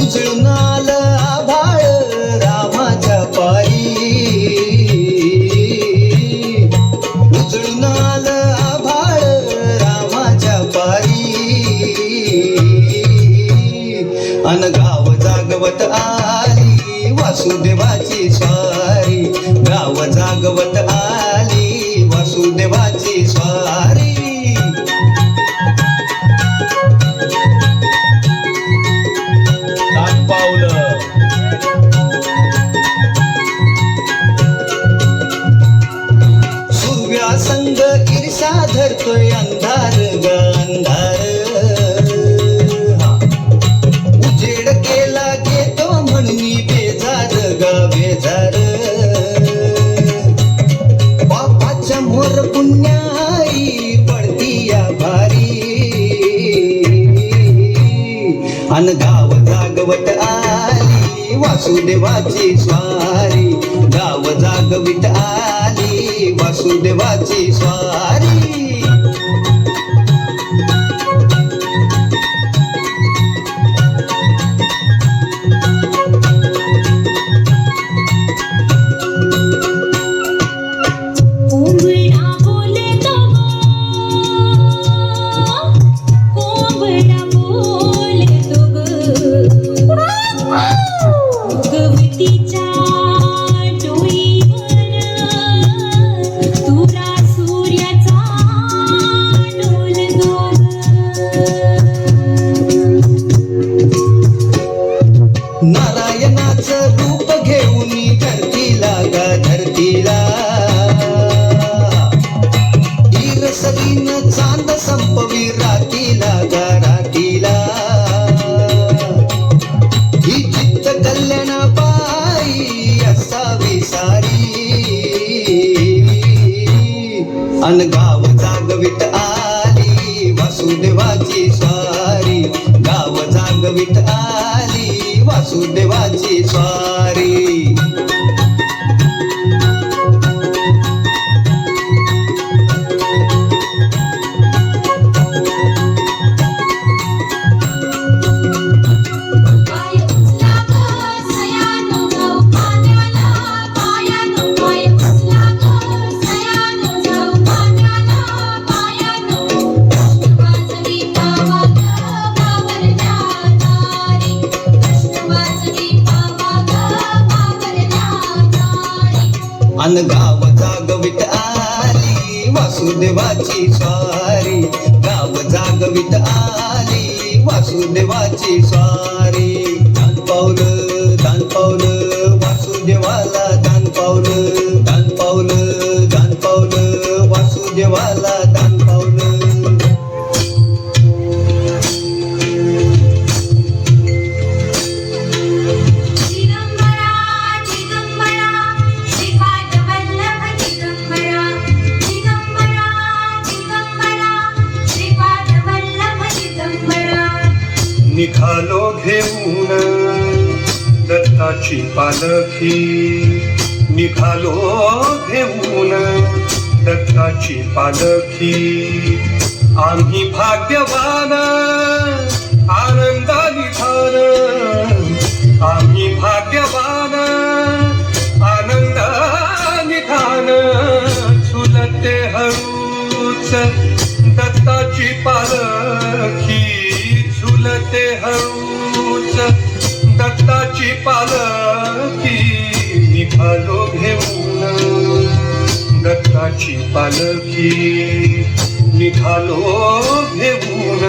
उजळून आलं आभाळ रामाच्या पारी, उजळून आलं आभाळ रामाच्या पारी, अन गाव जागवत आली वासुदेवाची स्वारी, गाव जागवत आली वासुदेवाची स्वारी. संग ईर्षा धरतोय अंधार ग अंधार, उजेड केला घेतो म्हणून बेजार ग बेजार, बापाच्या मोर पुण्याई पडती या भारी, अन गाव जागवत आली वासुदेवाची स्वारी, गाव जागवित आली वासुदेवाची स्वारी. नारायणाचं रूप घेऊन धरतीला गा धरतीला, ईरसरीन चांद संपवी रातीला गा रातीला, ही चित्त कल्याणा पायी असावी सारी, अन गाव जागवित आली वासुदेवाची स्वारी, गाव जागवित आली वासुदेवाची स्वारी. अन गाव जागवित आली वासुदेवाची स्वारी, गाव जागवित आली वासुदेवाची स्वारी. दान पावलं वासुदेवाला दान पावलं, दान पावलं दान पावलं वासुदेवाला दान पावलं. निघालो घेऊन दत्ताची पालखी, निघालो घेऊन दत्ताची पालखी, आम्ही भाग्यवान आनंदाने धान, आम्ही भाग्यवान आनंदाने धान, झुलते हळूच दत्ताची पालखी, झुलते हळूच दत्ताची पालखी, निघालो घेऊन दत्ताची पालखी, निघालो घेऊन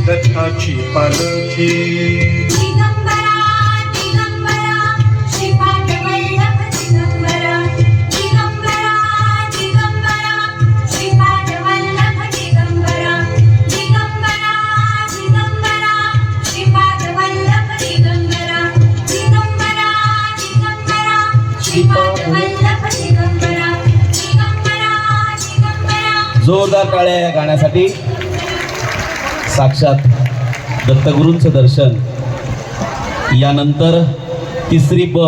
दत्ताची पालखी. जोरदार टाळ्या या गाण्यासाठी. साक्षात दत्तगुरूंचं दर्शन. यानंतर तिसरी ब